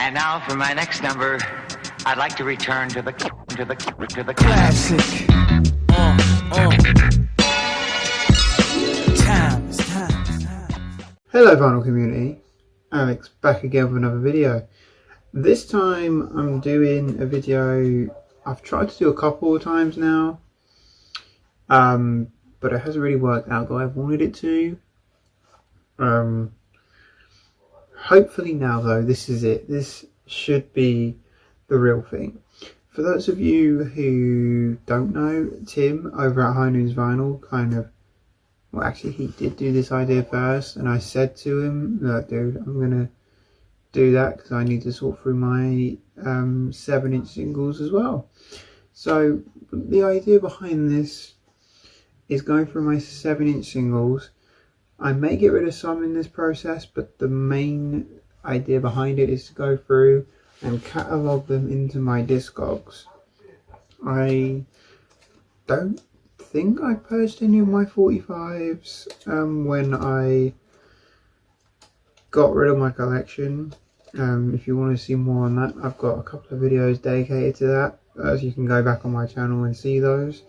And now for my next number, I'd like to return to the classic. Time. Hello vinyl community, Alex back again with another video. This time I'm doing a video I've tried to do a couple of times now, but it hasn't really worked out the way I wanted it to. Hopefully now though, this is it. This should be the real thing. For those of you who don't know, Tim over at High Noons Vinyl well actually he did do this idea first, and I said to him, look dude, I'm gonna do that because I need to sort through my 7-inch singles as well. So the idea behind this is going through my 7-inch singles. I may get rid of some in this process, but the main idea behind it is to go through and catalogue them into my Discogs. I don't think I purged any of my 45s when I got rid of my collection. If you want to see more on that, I've got a couple of videos dedicated to that, so you can go back on my channel and see those.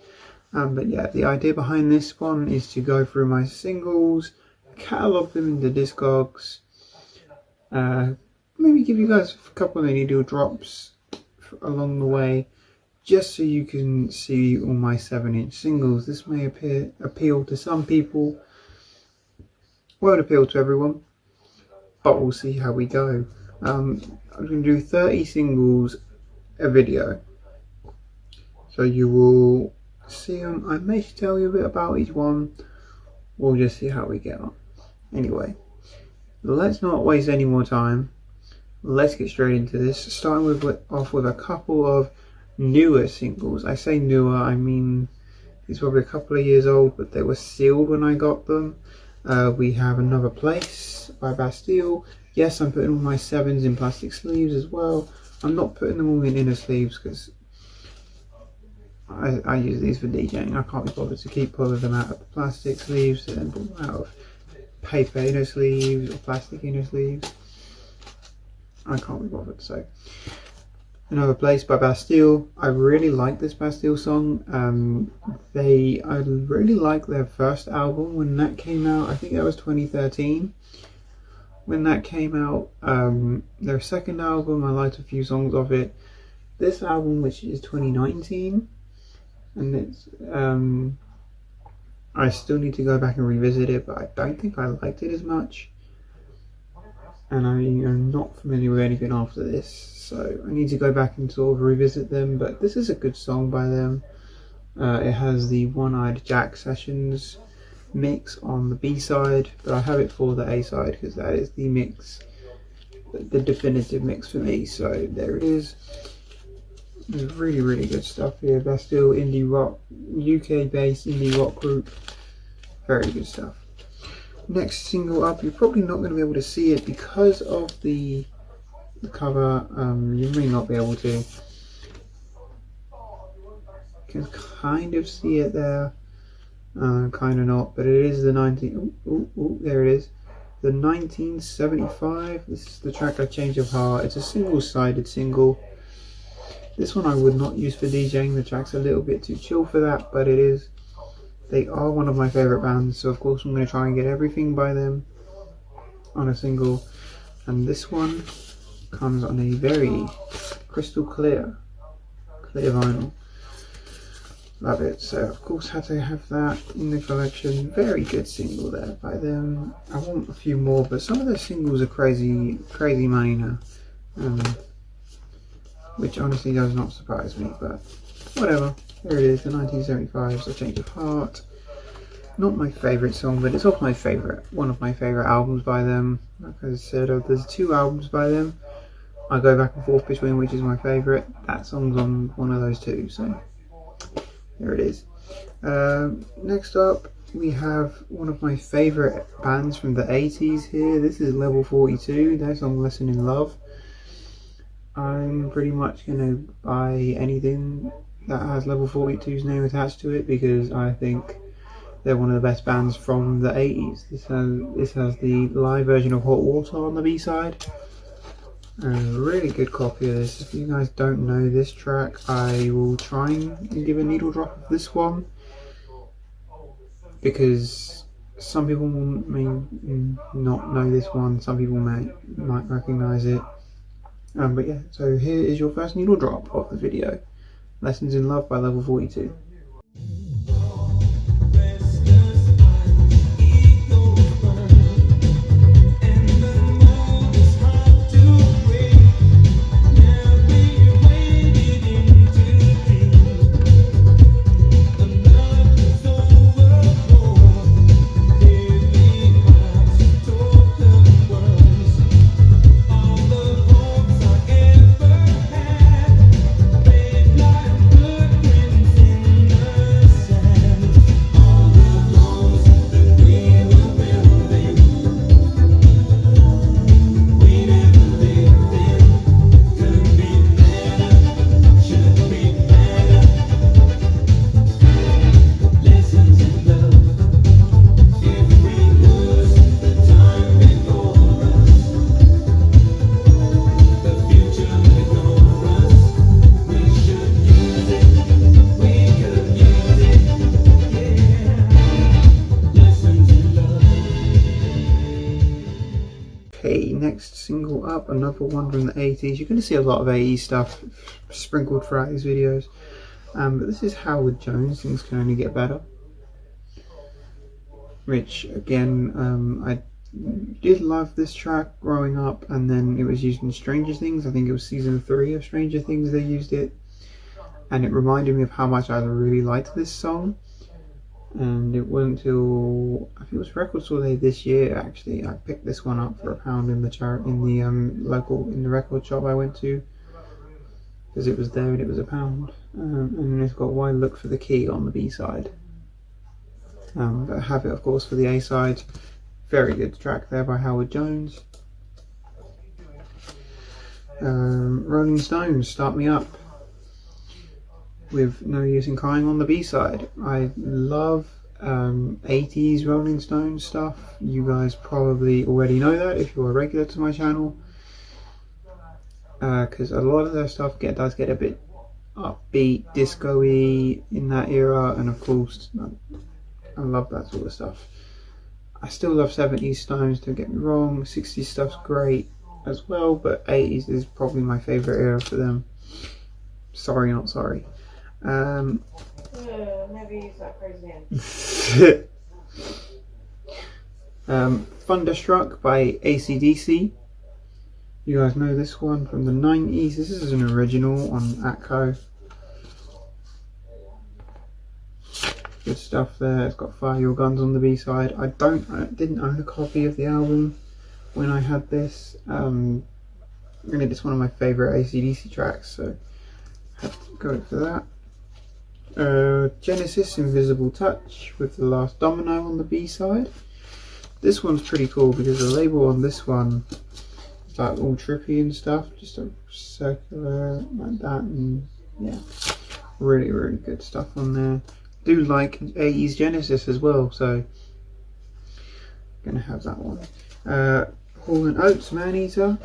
But yeah, the idea behind this one is to go through my singles, catalogue them into Discogs, maybe give you guys a couple of needle drops along the way, just so you can see all my 7-inch singles. This may appeal to some people, won't appeal to everyone, but we'll see how we go. I'm going to do 30 singles a video, so you will see them. I may tell you a bit about each one. We'll just see how we get on. Anyway, let's not waste any more time. Let's get straight into this, starting off with a couple of newer singles. I say newer, I mean these were probably a couple of years old, but they were sealed when I got them. We have Another Place by Bastille. Yes, I'm putting all my 7s in plastic sleeves as well. I'm not putting them all in inner sleeves because I use these for DJing. I can't be bothered to keep pulling them out of the plastic sleeves and then pull them out of paper inner sleeves or plastic inner sleeves. I can't be bothered. So Another Place by Bastille. I really like this Bastille song. I really like their first album when that came out. I think that was 2013 when that came out. Their second album, I liked a few songs of it. This album, which is 2019, and it's I still need to go back and revisit it, but I don't think I liked it as much, and I am not familiar with anything after this, so I need to go back and sort of revisit them. But this is a good song by them. It has the One-Eyed Jack Sessions mix on the B side, but I have it for the A side because that is the mix, the definitive mix for me. So there it is. There's really good stuff here. Bastille indie rock, UK based indie rock group. Very good stuff. Next single up, you're probably not going to be able to see it because of the cover. You may not be able to. You can kind of see it there, kind of not, but it is the there it is, the 1975. This is the track A Change of Heart. It's a single-sided single. This one I would not use for DJing. The track's a little bit too chill for that, but it is. They are one of my favourite bands, so of course I'm going to try and get everything by them on a single. And this one comes on a very crystal clear vinyl. Love it. So of course had to have that in the collection. Very good single there by them. I want a few more, but some of their singles are crazy money now. Which honestly does not surprise me, but whatever. There it is, the 1975's A Change of Heart. Not my favourite song, but it's one of my favourite albums by them. Like I said, there's 2 albums by them. I go back and forth between which is my favourite. That song's on one of those 2, so there it is. Next up, we have one of my favourite bands from the 80s here. This is Level 42, their song Lesson in Love. I'm pretty much going to buy anything that has Level 42's name attached to it because I think they're one of the best bands from the 80s. This has the live version of Hot Water on the B-side. A really good copy of this. If you guys don't know this track, I will try and give a needle drop of this one, because some people may not know this one, some people might recognise it. But yeah, so here is your first needle drop of the video. Lessons in Love by Level 42. Okay, next single up, another one from the 80s. You're going to see a lot of 80s stuff sprinkled throughout these videos. But this is Howard Jones, Things Can Only Get Better. Which, again, I did love this track growing up, and then it was used in Stranger Things. I think it was season 3 of Stranger Things they used it. And it reminded me of how much I really liked this song. And it wasn't until I think it was Record Store Day this year, actually, I picked this one up for £1 in the record shop I went to, because it was there and it was £1. And it's got Why Look for the Key on the B side. But I have it, of course, for the A side. Very good track there by Howard Jones. Rolling Stones, Start Me Up, with No Use in Crying on the B side. I love 80s Rolling Stones stuff. You guys probably already know that if you're a regular to my channel, because a lot of their stuff does get a bit upbeat, disco-y in that era, and of course I love that sort of stuff. I still love 70s Stones, don't get me wrong. 60s stuff's great as well, but 80s is probably my favourite era for them. Sorry, not sorry. Never use that phrase again. Thunderstruck by AC/DC. You guys know this one from the 90s. This is an original on Atco. Good stuff there. It's got Fire Your Guns on the B side. I didn't own a copy of the album when I had this. Really, it's one of my favourite AC/DC tracks, so I have to go for that. Genesis, Invisible Touch, with The Last Domino on the B side. This one's pretty cool because the label on this one is like all trippy and stuff, just a circular like that, and yeah, really good stuff on there. Do like 80s Genesis as well, so gonna have that one. Hall & Oates, Man Eater,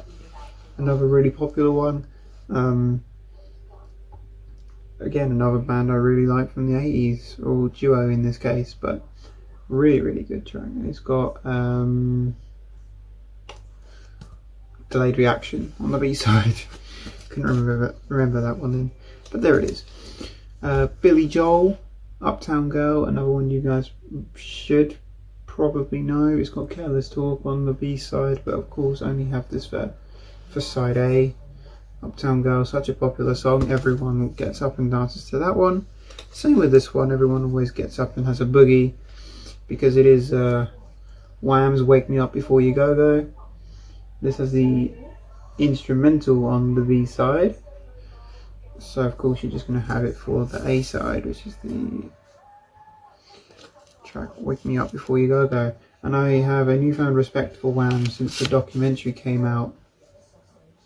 another really popular one. Again, another band I really like from the 80s, or duo in this case, but really good track. It's got Delayed Reaction on the B side. Couldn't remember that one then, but there it is. Billy Joel, Uptown Girl, another one you guys should probably know. It's got Careless Talk on the B side, but of course only have this for side A. Uptown Girl, such a popular song, everyone gets up and dances to that one. Same with this one, everyone always gets up and has a boogie, because it is Wham's Wake Me Up Before You Go Go. This has the instrumental on the B side, so of course you're just going to have it for the A side, which is the track Wake Me Up Before You Go Go. And I have a newfound respect for Wham since the documentary came out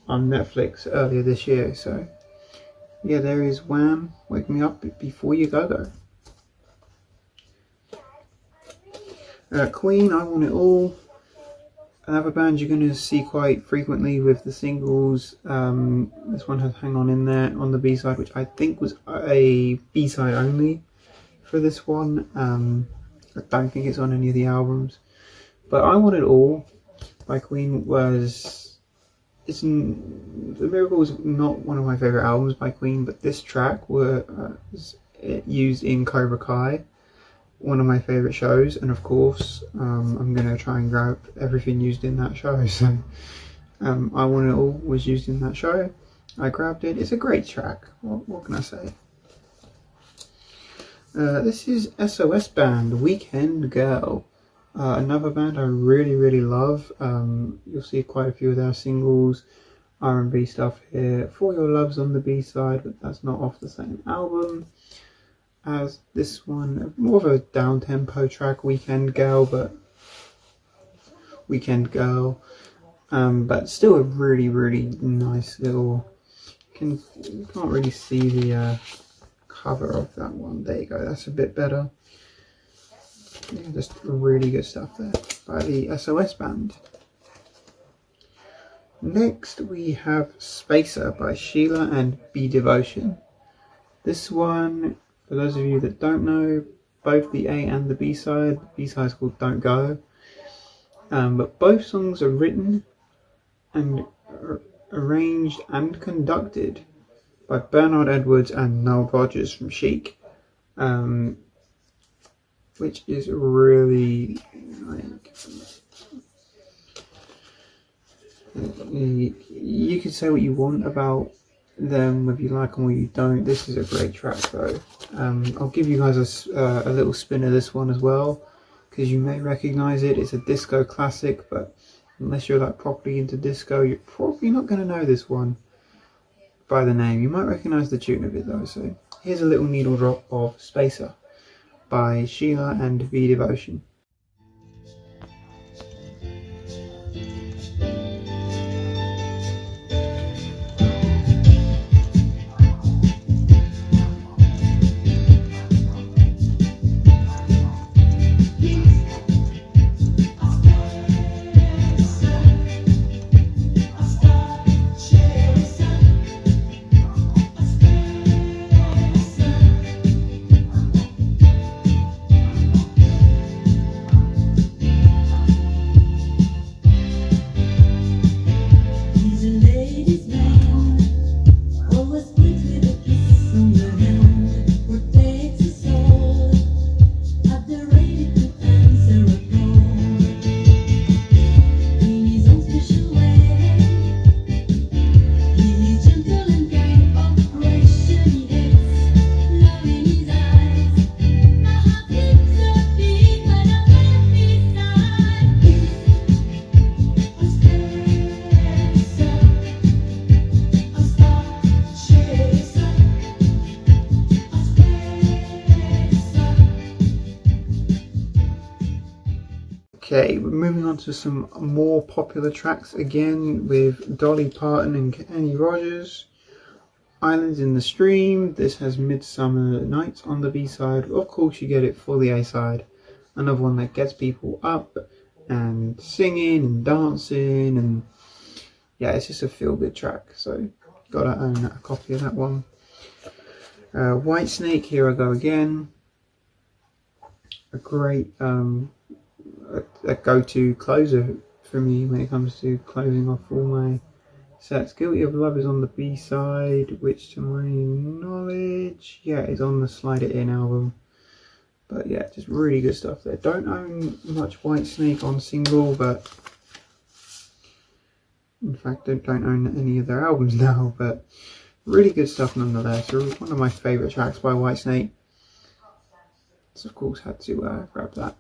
on Netflix earlier this year, so yeah, there is Wham, Wake Me Up Before You Go Go. Queen, I Want It All. Another band you're going to see quite frequently with the singles. This one has Hang On In There on the B-side, which I think was a B-side only for this one. I don't think it's on any of the albums. But I Want It All by Queen was... The Miracle was not one of my favourite albums by Queen, but this track was used in Cobra Kai, one of my favourite shows, and of course I'm going to try and grab everything used in that show. So I Want It All was used in that show. I grabbed it. It's a great track. What can I say? This is SOS Band, Weekend Girl. Another band I really love. You'll see quite a few of their singles, R&B stuff here. For Your Love's on the B-side, but that's not off the same album as this one. More of a down-tempo track, Weekend Girl, but still a really nice little... You can't really see the cover of that one. There you go, that's a bit better. Yeah, just really good stuff there by the SOS Band. Next we have Spacer by Sheila and Be Devotion. This one, for those of you that don't know, both the A and the B-side. The B-side is called Don't Go. But both songs are written and arranged and conducted by Bernard Edwards and Noel Rodgers from Chic. Which is really like... You can say what you want about them, whether you like them or you don't. This is a great track though. I'll give you guys a little spin of this one as well, because you may recognise it. It's a disco classic, but unless you're like properly into disco, you're probably not going to know this one by the name. You might recognise the tune of it though. So here's a little needle drop of Spacer by Sheila and Be Devotion. Okay, we're moving on to some more popular tracks again with Dolly Parton and Kenny Rogers. Islands in the Stream. This has Midsummer Nights on the B-side. Of course you get it for the A-side. Another one that gets people up and singing and dancing, and yeah, it's just a feel-good track. So gotta own a copy of that one. Whitesnake, Here I Go Again. A great a go-to closer for me when it comes to closing off all my sets. Guilty of Love is on the B-side, which to my knowledge, yeah, is on the Slide It In album. But yeah, just really good stuff there. Don't own much Whitesnake on single, but in fact I don't own any of their albums now, but really good stuff nonetheless. So one of my favourite tracks by Whitesnake. So of course had to grab that.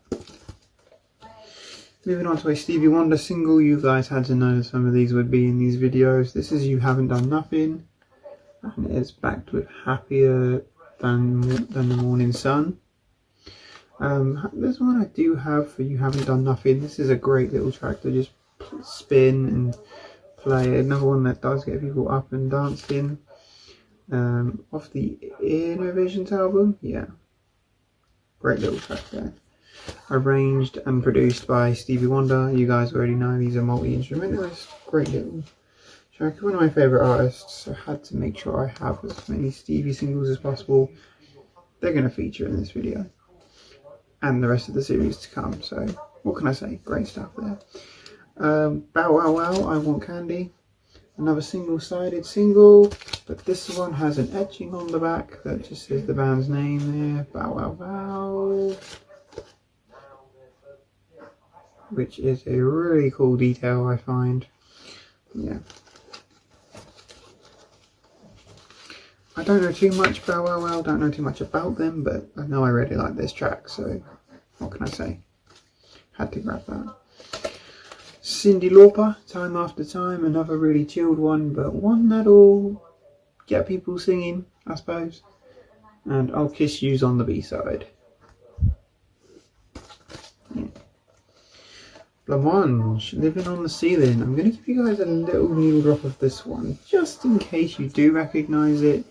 Moving on to a Stevie Wonder single. You guys had to know some of these would be in these videos. This is You Haven't Done Nothing, and it is backed with Happier Than the Morning Sun. There's one I do have for You Haven't Done Nothing. This is a great little track to just spin and play. Another one that does get people up and dancing. Off the Innovations album, yeah. Great little track there. arranged and produced by Stevie Wonder. You guys already know he's a multi-instrumentalist. Great little track. One of my favourite artists. I had to make sure I have as many Stevie singles as possible. They're going to feature in this video and the rest of the series to come. So what can I say? Great stuff there. Bow Wow Wow, I Want Candy. Another single-sided single, but this one has an etching on the back that just says the band's name there, Bow Wow Wow, which is a really cool detail, I find. Yeah, I don't know too much Bow Wow Wow, don't know too much about them, but I know I really like this track, so what can I say? Had to grab that. Cyndi Lauper, Time After Time, another really chilled one, but one that'll get people singing, I suppose. And I'll Kiss You's on the B-side. Yeah. Blancmange, Living on the Ceiling. I'm going to give you guys a little needle drop of this one, just in case you do recognise it.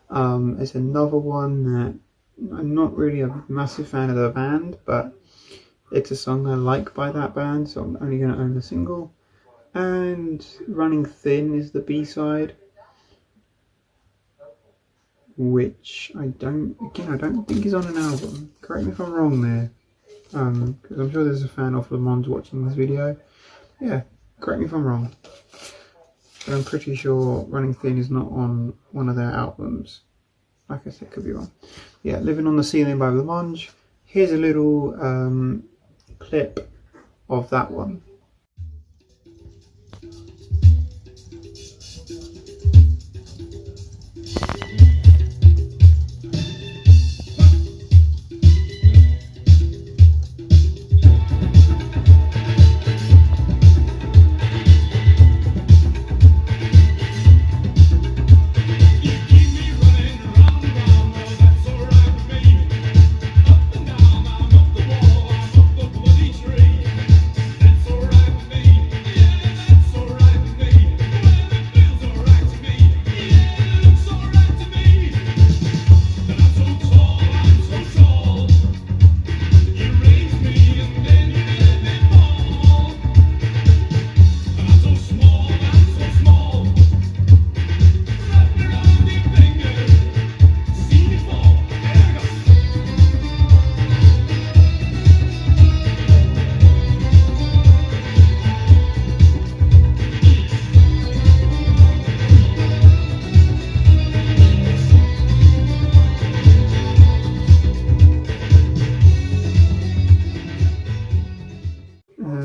It's another one that I'm not really a massive fan of the band, but it's a song I like by that band, so I'm only going to own the single. And Running Thin is the B-side, which I don't think is on an album. Correct me if I'm wrong there, because I'm sure there's a fan of Blancmange watching this video. Yeah, correct me if I'm wrong, but I'm pretty sure Running Thin is not on one of their albums. Like I said, could be wrong. Yeah, Living on the Ceiling by Blancmange. Here's a little clip of that one.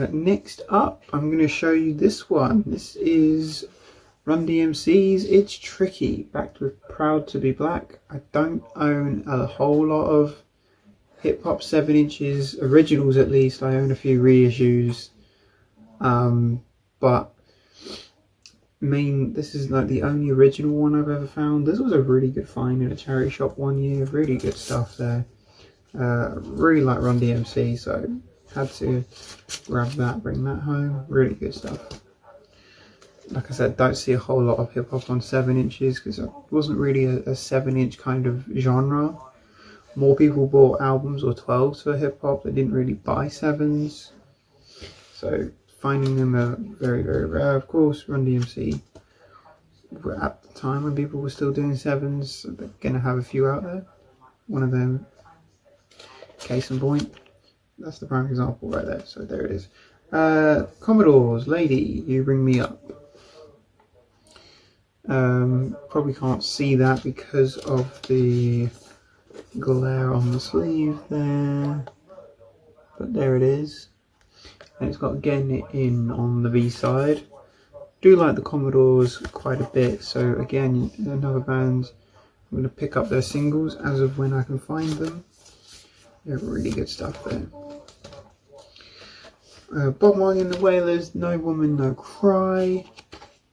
Next up, I'm going to show you this one. This is Run DMC's It's Tricky, backed with Proud to Be Black. I don't own a whole lot of hip hop 7 inches, originals at least. I own a few reissues, but this is like the only original one I've ever found. This was a really good find in a charity shop one year. Really good stuff there. Really like Run DMC, so had to grab that, bring that home. Really good stuff. Like I said, don't see a whole lot of hip hop on 7 inches because it wasn't really a 7-inch kind of genre. More people bought albums or 12s for hip hop. They didn't really buy 7s. So finding them are very, very rare. Of course, Run DMC were at the time when people were still doing 7s. So they're going to have a few out there. One of them, case in point. That's the prime example right there. So there it is. Commodores, Lady, You Bring Me Up. Probably can't see that because of the glare on the sleeve there, but there it is, and it's got Get It In on the B side. Do like the Commodores quite a bit, so again, another band I'm going to pick up their singles as of when I can find them. They're really good stuff there. Bob Marley and the Wailers, No Woman No Cry.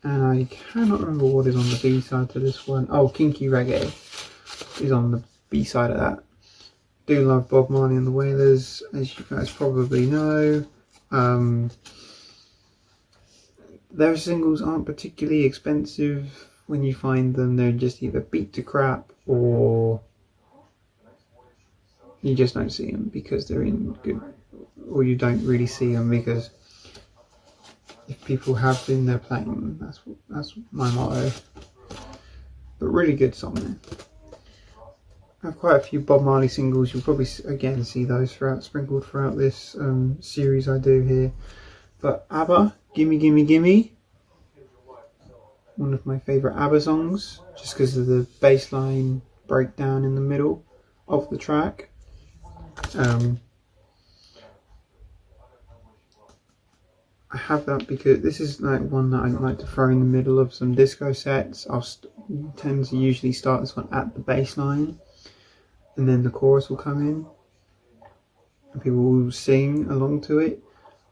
And I cannot remember what is on the B side to this one. Oh, Kinky Reggae is on the B side of that. Do love Bob Marley and the Wailers, as you guys probably know. Their singles aren't particularly expensive when you find them. They're just either beat to crap or you just don't see them because they're in good, or you don't really see them because if people have been there playing them, that's my motto. But really good song there. I have quite a few Bob Marley singles. You'll probably again see those sprinkled throughout this series I do here. But ABBA, Gimme Gimme Gimme, one of my favourite ABBA songs, just because of the bass line breakdown in the middle of the track. I have that because this is like one that I like to throw in the middle of some disco sets. I'll tend to usually start this one at the bass line, and then the chorus will come in and people will sing along to it,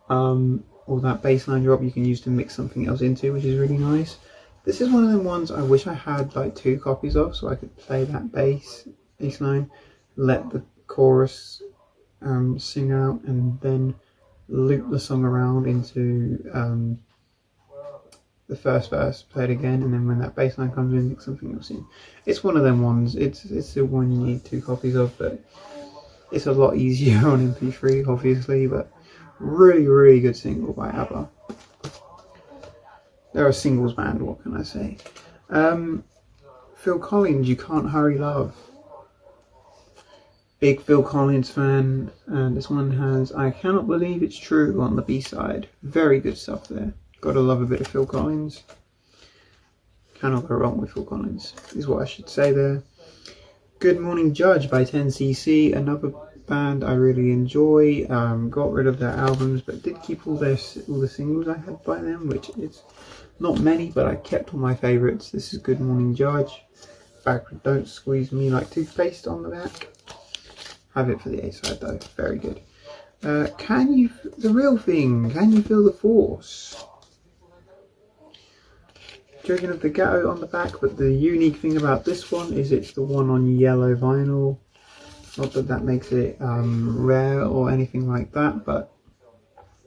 or that bass line drop you can use to mix something else into, which is really nice. This is one of them ones I wish I had like 2 copies of, so I could play that bass line, let the chorus sing out, and then loop the song around into the first verse, play it again, and then when that bass line comes in, mix something else in. It's one of them ones. It's the one you need 2 copies of, but it's a lot easier on MP3 obviously. But really good single by ABBA. They're a singles band, what can I say. Phil Collins, You Can't Hurry Love. Big Phil Collins fan, and this one has I Cannot Believe It's True on the B-side. Very good stuff there. Gotta love a bit of Phil Collins. Cannot go wrong with Phil Collins, is what I should say there. Good Morning Judge by 10cc, another band I really enjoy. Got rid of their albums, but did keep all the singles I had by them, which is not many, but I kept all my favourites. This is Good Morning Judge. Back with Don't Squeeze Me Like Toothpaste on the back. Have it for the A-side though, very good. The Real Thing, Can You Feel the Force? Children of the Ghetto on the back, but the unique thing about this one is it's the one on yellow vinyl. Not that that makes it rare or anything like that, but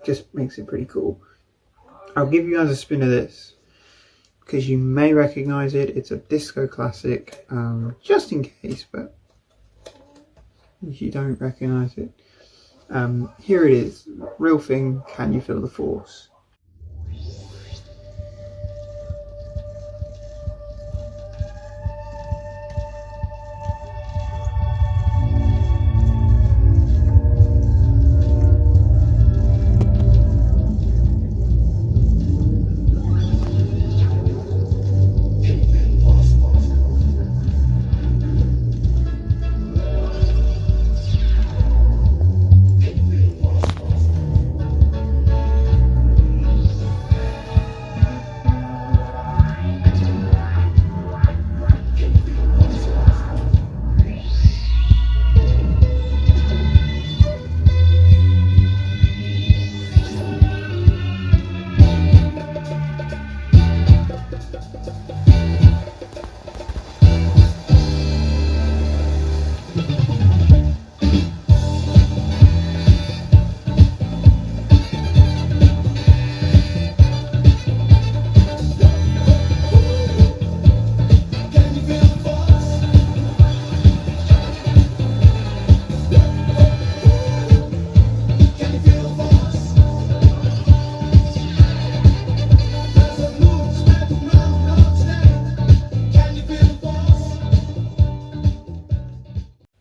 just makes it pretty cool. I'll give you guys a spin of this because you may recognise it. It's a disco classic, just in case, but if you don't recognise it, here it is. Real Thing, Can You Feel the Force?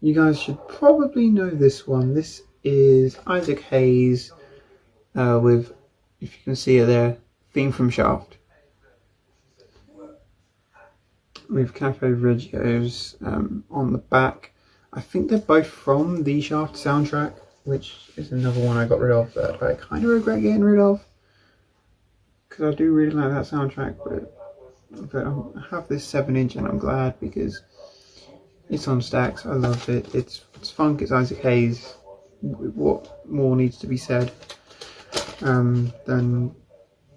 You guys should probably know this one. This is Isaac Hayes with, if you can see it there, theme from Shaft. With Cafe Reggio's on the back. I think they're both from the Shaft soundtrack, which is another one I got rid of that I kind of regret getting rid of. Because I do really like that soundtrack, but I have this 7-inch and I'm glad because it's on Stax. I love it. It's funk. It's Isaac Hayes. What more needs to be said than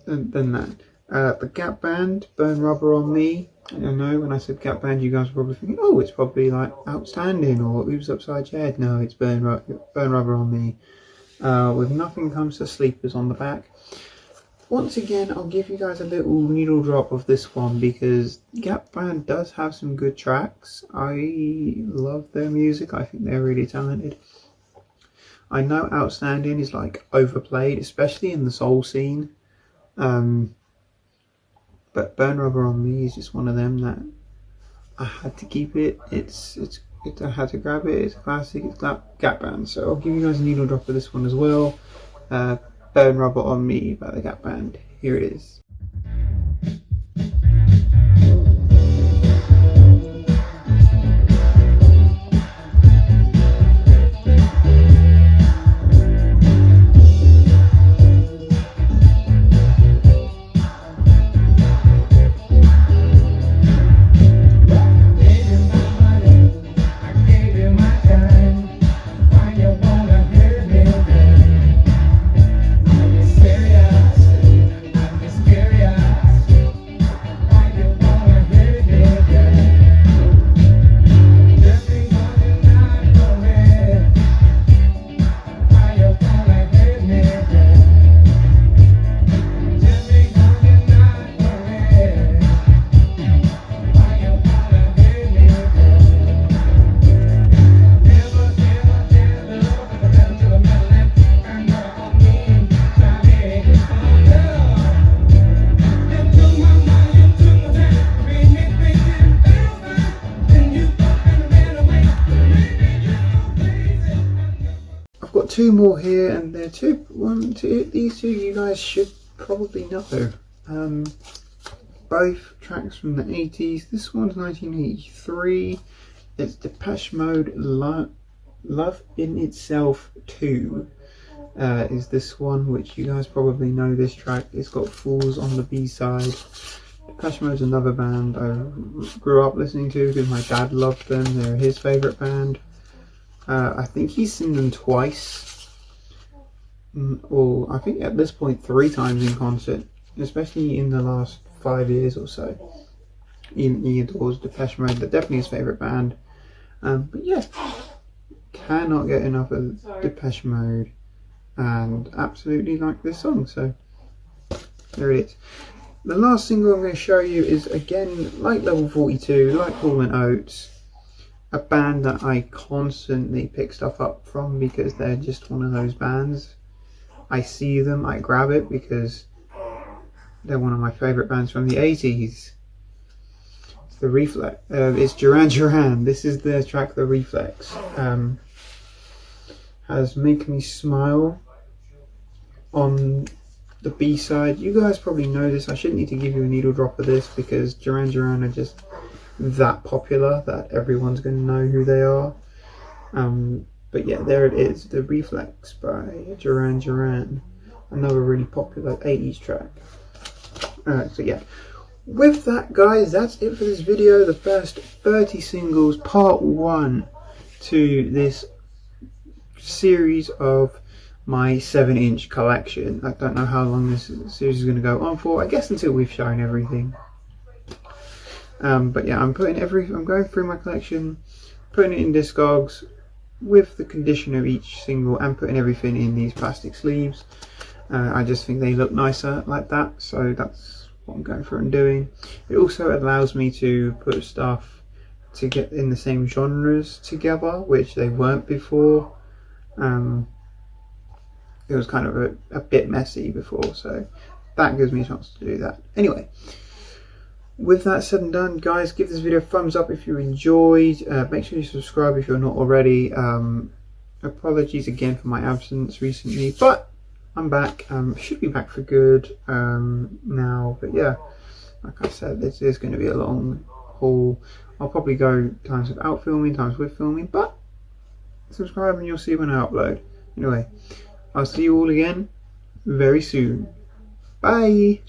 that? The Gap Band, Burn Rubber on Me. I know when I said Gap Band, you guys were probably thinking, oh, it's probably like Outstanding or Oops Upside Your Head. No, it's Burn Rubber on Me. With Nothing Comes to Sleepers on the back. once again, I'll give you guys a little needle drop of this one because Gap Band does have some good tracks. I love their music. I think they're really talented. I know Outstanding is like overplayed, especially in the soul scene. But Burn Rubber on Me is just one of them that I had to keep it. I had to grab it. It's a classic. It's Gap Band. So I'll give you guys a needle drop of this one as well. Burn Rubber on Me by the Gap Band. Here it is. Two more here, and they're these two you guys should probably know. Both tracks from the 80s. This one's 1983. It's Depeche Mode, Love in Itself 2 is this one, which you guys probably know this track. It's got Fools on the B-side. Depeche Mode's another band I grew up listening to because my dad loved them. They're his favourite band. I think he's seen them twice, or I think at this point 3 times in concert, especially in the last 5 years or so. He adores Depeche Mode. They're definitely his favourite band. But yeah, cannot get enough of Depeche Mode and absolutely like this song. So there it is. The last single I'm going to show you is, again, like Level 42, like Hall & Oates, a band that I constantly pick stuff up from because they're just one of those bands. I see them, I grab it because they're one of my favourite bands from the 80s. It's the Reflex. It's Duran Duran. This is the track, The Reflex. Has Make Me Smile on the B-side. You guys probably know this. I shouldn't need to give you a needle drop of this because Duran Duran are just that popular that everyone's going to know who they are. But yeah, there it is, The Reflex by Duran Duran, another really popular 80s track. Alright, so yeah, with that guys, that's it for this video. The first 30 singles, part 1 to this series of my 7-inch collection. I don't know how long this series is going to go on for. I guess until we've shown everything. But yeah, I'm going through my collection, putting it in Discogs with the condition of each single, and putting everything in these plastic sleeves. I just think they look nicer like that, so that's what I'm going through and doing. It also allows me to put stuff to get in the same genres together, which they weren't before. It was kind of a bit messy before, so that gives me a chance to do that. Anyway, with that said and done, guys, give this video a thumbs up if you enjoyed. Make sure you subscribe if you're not already. Apologies again for my absence recently, but I'm back. Should be back for good now. But yeah, like I said, this is going to be a long haul. I'll probably go times without filming, times with filming, but subscribe and you'll see when I upload. Anyway, I'll see you all again very soon. Bye!